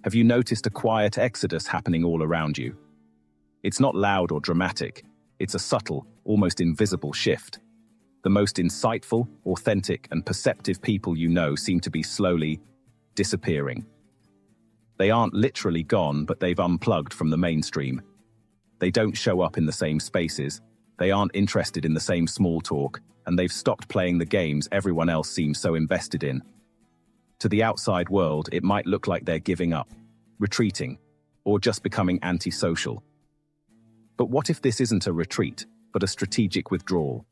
Have you noticed a quiet exodus happening all around you? It's not loud or dramatic. It's a subtle, almost invisible shift. The most insightful, authentic, and perceptive people you know seem to be slowly disappearing. They aren't literally gone, but they've unplugged from the mainstream. They don't show up in the same spaces. They aren't interested in the same small talk, and they've stopped playing the games everyone else seems so invested in. To the outside world, it might look like they're giving up, retreating, or just becoming antisocial. But what if this isn't a retreat, but a strategic withdrawal?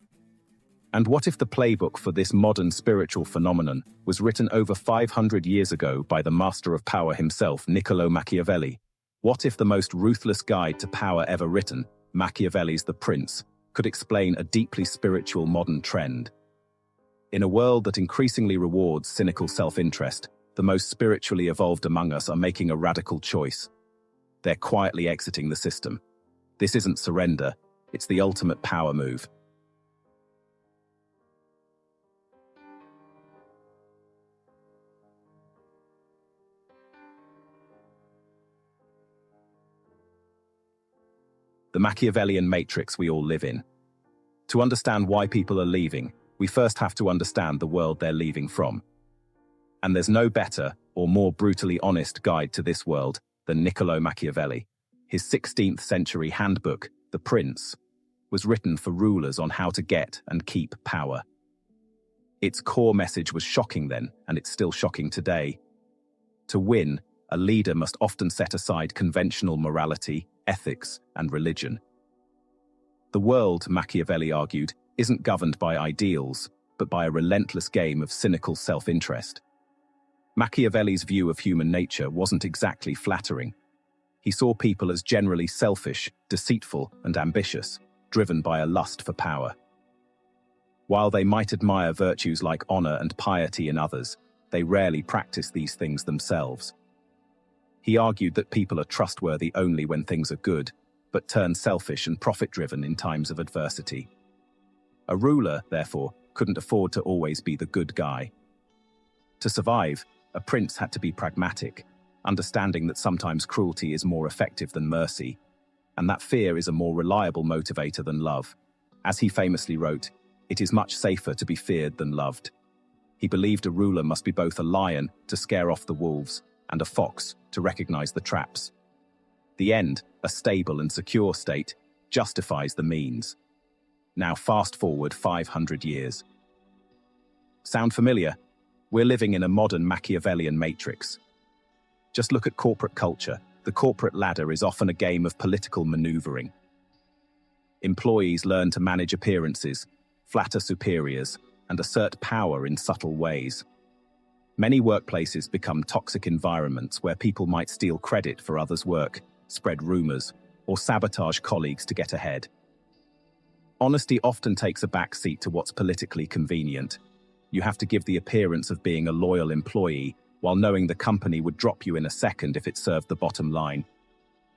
And what if the playbook for this modern spiritual phenomenon was written over 500 years ago by the master of power himself, Niccolo Machiavelli? What if the most ruthless guide to power ever written, Machiavelli's The Prince, could explain a deeply spiritual modern trend? In a world that increasingly rewards cynical self-interest, the most spiritually evolved among us are making a radical choice. They're quietly exiting the system. This isn't surrender, it's the ultimate power move. The Machiavellian matrix we all live in. To understand why people are leaving, we first have to understand the world they're leaving from. And there's no better or more brutally honest guide to this world than Niccolo Machiavelli. His 16th century handbook, The Prince, was written for rulers on how to get and keep power. Its core message was shocking then, and it's still shocking today. To win, a leader must often set aside conventional morality, ethics, and religion. The world, Machiavelli argued, isn't governed by ideals, but by a relentless game of cynical self-interest. Machiavelli's view of human nature wasn't exactly flattering. He saw people as generally selfish, deceitful, and ambitious, driven by a lust for power. While they might admire virtues like honor and piety in others, they rarely practice these things themselves. He argued that people are trustworthy only when things are good, but turn selfish and profit-driven in times of adversity. A ruler, therefore, couldn't afford to always be the good guy. To survive, a prince had to be pragmatic, understanding that sometimes cruelty is more effective than mercy, and that fear is a more reliable motivator than love. As he famously wrote, "It is much safer to be feared than loved." He believed a ruler must be both a lion to scare off the wolves and a fox to recognize the traps. The end, a stable and secure state, justifies the means. Now fast forward 500 years. Sound familiar? We're living in a modern Machiavellian matrix. Just look at corporate culture. The corporate ladder is often a game of political maneuvering. Employees learn to manage appearances, flatter superiors, and assert power in subtle ways. Many workplaces become toxic environments where people might steal credit for others' work, spread rumors, or sabotage colleagues to get ahead. Honesty often takes a back seat to what's politically convenient. You have to give the appearance of being a loyal employee while knowing the company would drop you in a second if it served the bottom line.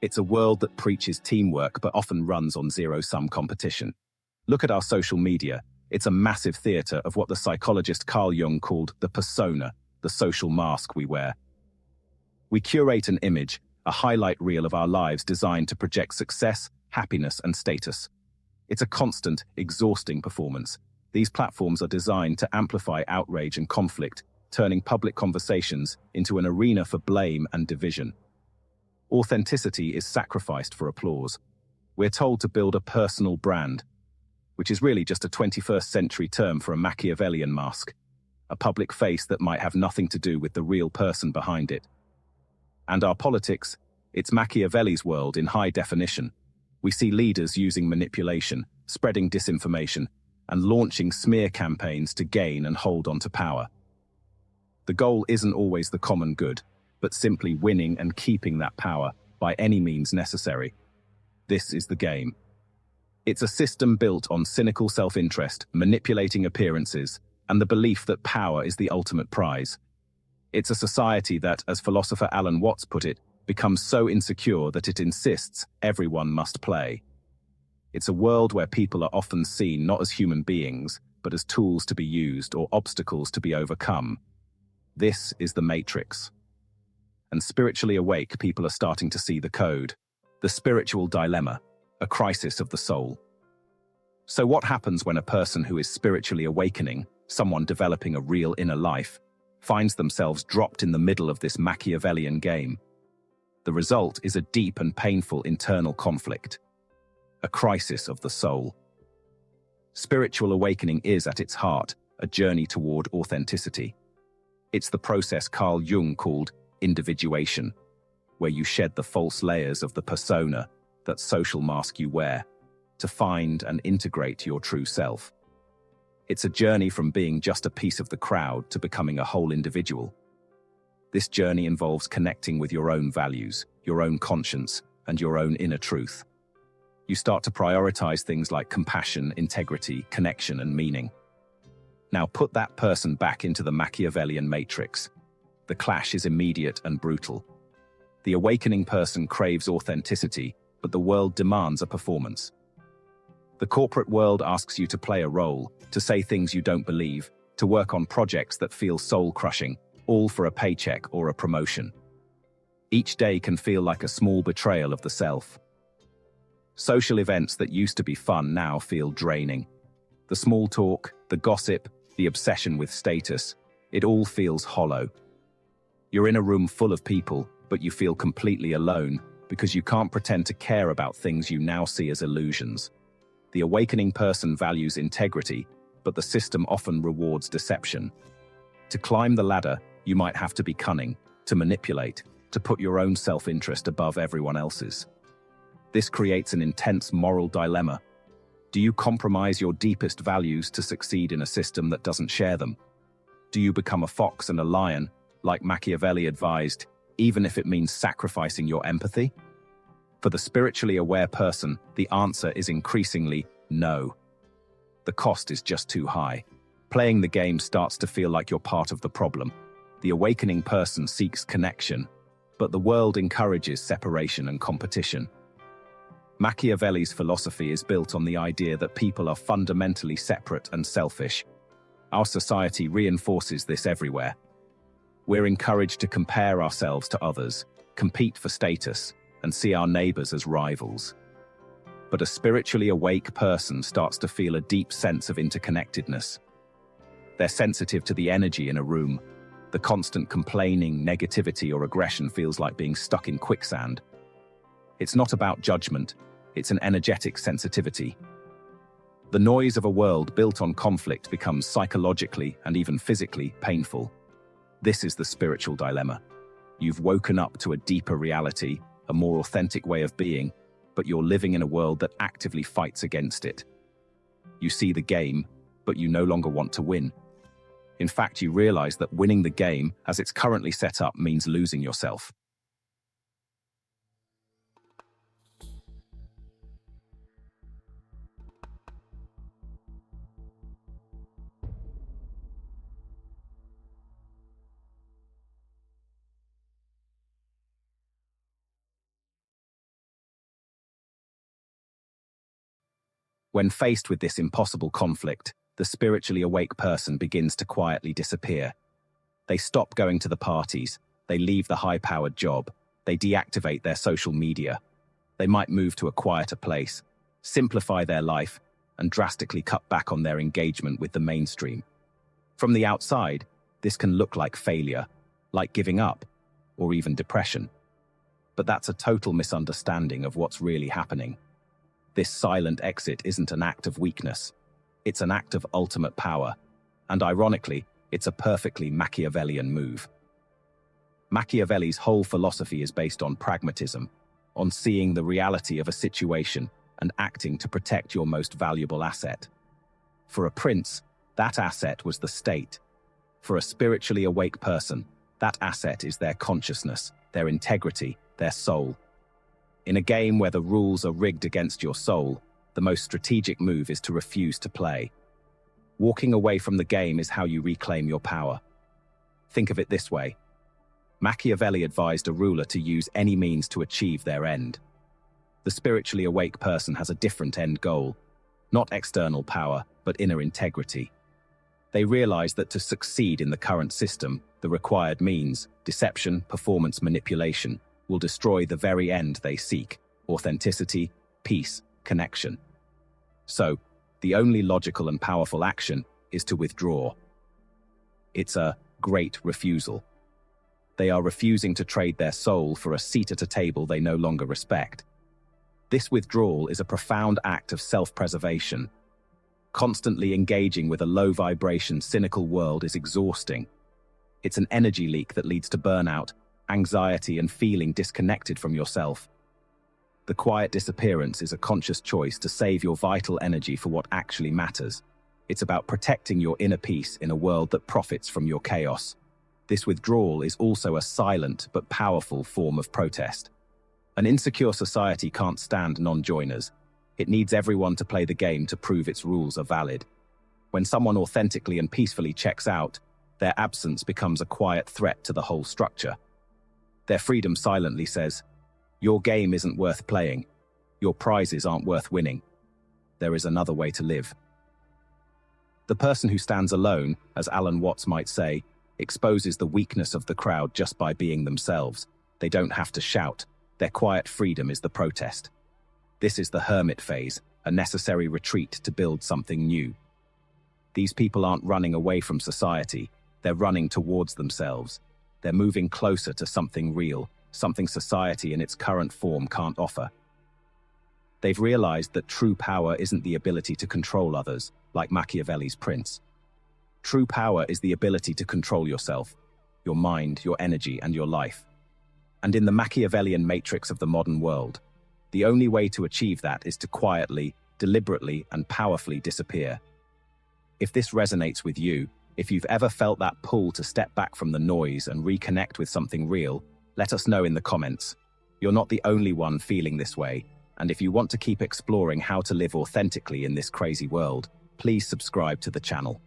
It's a world that preaches teamwork but often runs on zero-sum competition. Look at our social media. It's a massive theater of what the psychologist Carl Jung called the persona, the social mask we wear. We curate an image, a highlight reel of our lives designed to project success, happiness, and status. It's a constant, exhausting performance. These platforms are designed to amplify outrage and conflict, turning public conversations into an arena for blame and division. Authenticity is sacrificed for applause. We're told to build a personal brand, which is really just a 21st century term for a Machiavellian mask, a public face that might have nothing to do with the real person behind it. And our politics, it's Machiavelli's world in high definition. We see leaders using manipulation, spreading disinformation, and launching smear campaigns to gain and hold on to power. The goal isn't always the common good, but simply winning and keeping that power by any means necessary. This is the game. It's a system built on cynical self-interest, manipulating appearances, and the belief that power is the ultimate prize. It's a society that, as philosopher Alan Watts put it, becomes so insecure that it insists everyone must play. It's a world where people are often seen not as human beings, but as tools to be used or obstacles to be overcome. This is the Matrix. And spiritually awake people are starting to see the code. The spiritual dilemma, a crisis of the soul. So what happens when a person who is spiritually awakening, someone developing a real inner life, finds themselves dropped in the middle of this Machiavellian game? The result is a deep and painful internal conflict. A crisis of the soul. Spiritual awakening is, at its heart, a journey toward authenticity. It's the process Carl Jung called individuation, where you shed the false layers of the persona, that social mask you wear, to find and integrate your true self. It's a journey from being just a piece of the crowd to becoming a whole individual. This journey involves connecting with your own values, your own conscience, and your own inner truth. You start to prioritize things like compassion, integrity, connection, and meaning. Now put that person back into the Machiavellian matrix. The clash is immediate and brutal. The awakening person craves authenticity, but the world demands a performance. The corporate world asks you to play a role, to say things you don't believe, to work on projects that feel soul-crushing, all for a paycheck or a promotion. Each day can feel like a small betrayal of the self. Social events that used to be fun now feel draining. The small talk, the gossip, the obsession with status, it all feels hollow. You're in a room full of people, but you feel completely alone because you can't pretend to care about things you now see as illusions. The awakening person values integrity, but the system often rewards deception. To climb the ladder, you might have to be cunning, to manipulate, to put your own self-interest above everyone else's. This creates an intense moral dilemma. Do you compromise your deepest values to succeed in a system that doesn't share them? Do you become a fox and a lion, like Machiavelli advised, even if it means sacrificing your empathy? For the spiritually aware person, the answer is increasingly no. The cost is just too high. Playing the game starts to feel like you're part of the problem. The awakening person seeks connection, but the world encourages separation and competition. Machiavelli's philosophy is built on the idea that people are fundamentally separate and selfish. Our society reinforces this everywhere. We're encouraged to compare ourselves to others, compete for status, and see our neighbors as rivals. But a spiritually awake person starts to feel a deep sense of interconnectedness. They're sensitive to the energy in a room. The constant complaining, negativity, or aggression feels like being stuck in quicksand. It's not about judgment, it's an energetic sensitivity. The noise of a world built on conflict becomes psychologically and even physically painful. This is the spiritual dilemma. You've woken up to a deeper reality, a more authentic way of being, but you're living in a world that actively fights against it. You see the game, but you no longer want to win. In fact, you realize that winning the game, as it's currently set up, means losing yourself. When faced with this impossible conflict, the spiritually awake person begins to quietly disappear. They stop going to the parties, they leave the high-powered job, they deactivate their social media. They might move to a quieter place, simplify their life, and drastically cut back on their engagement with the mainstream. From the outside, this can look like failure, like giving up, or even depression. But that's a total misunderstanding of what's really happening. This silent exit isn't an act of weakness. It's an act of ultimate power. And ironically, it's a perfectly Machiavellian move. Machiavelli's whole philosophy is based on pragmatism, on seeing the reality of a situation and acting to protect your most valuable asset. For a prince, that asset was the state. For a spiritually awake person, that asset is their consciousness, their integrity, their soul. In a game where the rules are rigged against your soul, the most strategic move is to refuse to play. Walking away from the game is how you reclaim your power. Think of it this way. Machiavelli advised a ruler to use any means to achieve their end. The spiritually awake person has a different end goal, not external power, but inner integrity. They realize that to succeed in the current system, the required means, deception, performance manipulation, will destroy the very end they seek: authenticity, peace, connection. So, the only logical and powerful action is to withdraw. It's a great refusal. They are refusing to trade their soul for a seat at a table they no longer respect. This withdrawal is a profound act of self-preservation. Constantly engaging with a low-vibration, cynical world is exhausting. It's an energy leak that leads to burnout, anxiety, and feeling disconnected from yourself. The quiet disappearance is a conscious choice to save your vital energy for what actually matters. It's about protecting your inner peace in a world that profits from your chaos. This withdrawal is also a silent but powerful form of protest. An insecure society can't stand non-joiners. It needs everyone to play the game to prove its rules are valid. When someone authentically and peacefully checks out, their absence becomes a quiet threat to the whole structure. Their freedom silently says, "Your game isn't worth playing. Your prizes aren't worth winning. There is another way to live." The person who stands alone, as Alan Watts might say, exposes the weakness of the crowd just by being themselves. They don't have to shout. Their quiet freedom is the protest. This is the hermit phase, a necessary retreat to build something new. These people aren't running away from society. They're running towards themselves. They're moving closer to something real, something society in its current form can't offer. They've realized that true power isn't the ability to control others, like Machiavelli's prince. True power is the ability to control yourself, your mind, your energy, and your life. And in the Machiavellian matrix of the modern world, the only way to achieve that is to quietly, deliberately, and powerfully disappear. If this resonates with you, if you've ever felt that pull to step back from the noise and reconnect with something real, let us know in the comments. You're not the only one feeling this way, and if you want to keep exploring how to live authentically in this crazy world, please subscribe to the channel.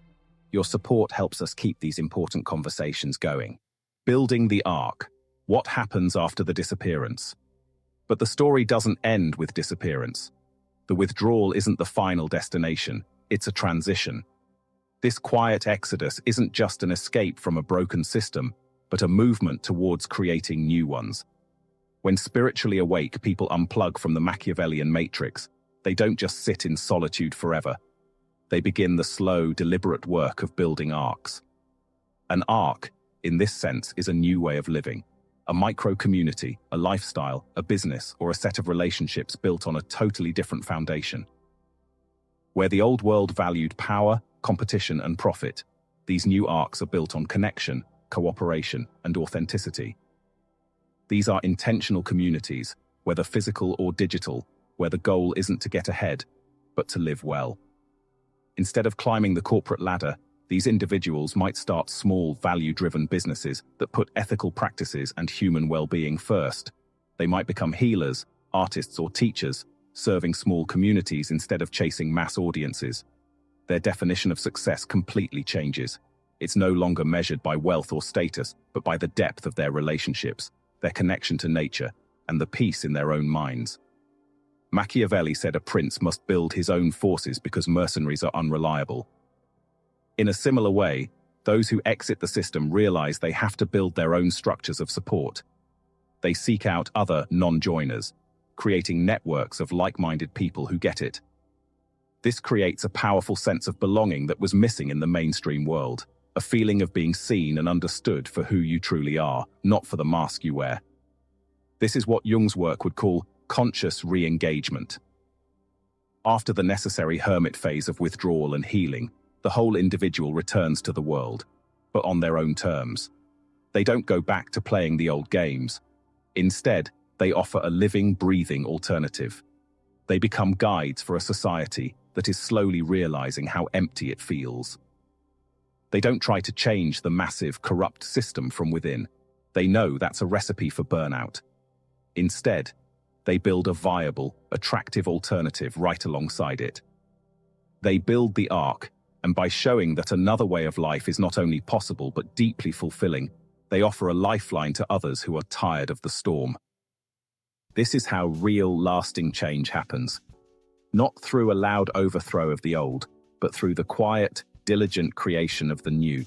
Your support helps us keep these important conversations going. Building the arc. What happens after the disappearance? But the story doesn't end with disappearance. The withdrawal isn't the final destination, it's a transition. This quiet exodus isn't just an escape from a broken system, but a movement towards creating new ones. When spiritually awake people unplug from the Machiavellian matrix, they don't just sit in solitude forever. They begin the slow, deliberate work of building arcs. An arc, in this sense, is a new way of living. A micro-community, a lifestyle, a business, or a set of relationships built on a totally different foundation. Where the old world valued power, competition, and profit, these new arcs are built on connection, cooperation, and authenticity. These are intentional communities, whether physical or digital, where the goal isn't to get ahead, but to live well. Instead of climbing the corporate ladder, these individuals might start small, value-driven businesses that put ethical practices and human well-being first. They might become healers, artists, or teachers, serving small communities instead of chasing mass audiences. Their definition of success completely changes. It's no longer measured by wealth or status, but by the depth of their relationships, their connection to nature, and the peace in their own minds. Machiavelli said a prince must build his own forces because mercenaries are unreliable. In a similar way, those who exit the system realize they have to build their own structures of support. They seek out other non-joiners, creating networks of like-minded people who get it. This creates a powerful sense of belonging that was missing in the mainstream world, a feeling of being seen and understood for who you truly are, not for the mask you wear. This is what Jung's work would call conscious re-engagement. After the necessary hermit phase of withdrawal and healing, the whole individual returns to the world, but on their own terms. They don't go back to playing the old games. Instead, they offer a living, breathing alternative. They become guides for a society that is slowly realizing how empty it feels. They don't try to change the massive, corrupt system from within. They know that's a recipe for burnout. Instead, they build a viable, attractive alternative right alongside it. They build the arc, and by showing that another way of life is not only possible but deeply fulfilling, they offer a lifeline to others who are tired of the storm. This is how real, lasting change happens. Not through a loud overthrow of the old, but through the quiet, diligent creation of the new.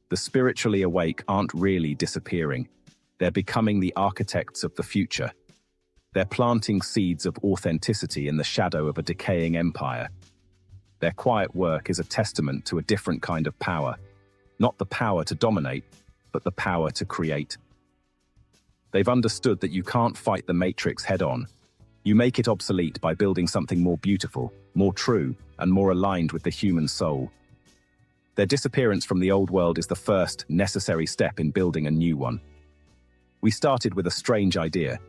The spiritually awake aren't really disappearing. They're becoming the architects of the future. They're planting seeds of authenticity in the shadow of a decaying empire. Their quiet work is a testament to a different kind of power. Not the power to dominate, but the power to create. They've understood that you can't fight the matrix head-on. You make it obsolete by building something more beautiful, more true, and more aligned with the human soul. Their disappearance from the old world is the first necessary step in building a new one. We started with a strange idea,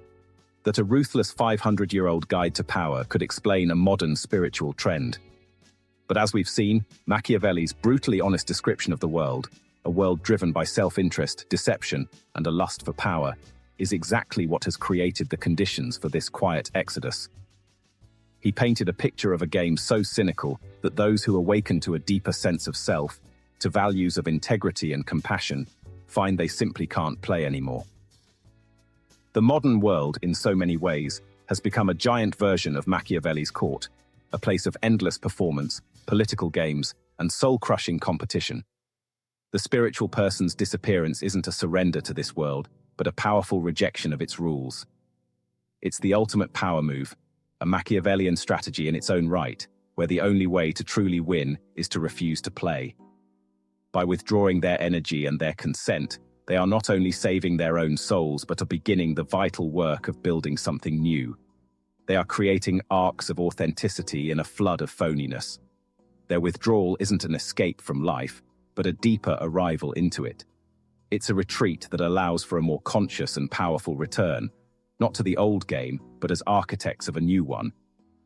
that a ruthless 500-year-old guide to power could explain a modern spiritual trend. But as we've seen, Machiavelli's brutally honest description of the world, a world driven by self-interest, deception, and a lust for power, is exactly what has created the conditions for this quiet exodus. He painted a picture of a game so cynical that those who awaken to a deeper sense of self, to values of integrity and compassion, find they simply can't play anymore. The modern world, in so many ways, has become a giant version of Machiavelli's court, a place of endless performance, political games, and soul-crushing competition. The spiritual person's disappearance isn't a surrender to this world, but a powerful rejection of its rules. It's the ultimate power move, a Machiavellian strategy in its own right, where the only way to truly win is to refuse to play. By withdrawing their energy and their consent, they are not only saving their own souls, but are beginning the vital work of building something new. They are creating arcs of authenticity in a flood of phoniness. Their withdrawal isn't an escape from life, but a deeper arrival into it. It's a retreat that allows for a more conscious and powerful return, not to the old game, but as architects of a new one.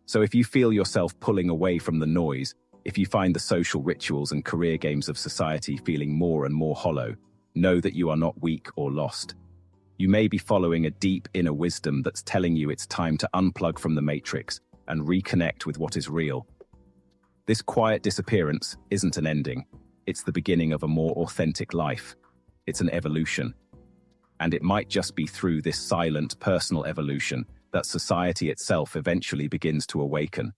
So if you feel yourself pulling away from the noise, if you find the social rituals and career games of society feeling more and more hollow, know that you are not weak or lost. You may be following a deep inner wisdom that's telling you it's time to unplug from the matrix and reconnect with what is real. This quiet disappearance isn't an ending. It's the beginning of a more authentic life. It's an evolution. And it might just be through this silent, personal evolution that society itself eventually begins to awaken.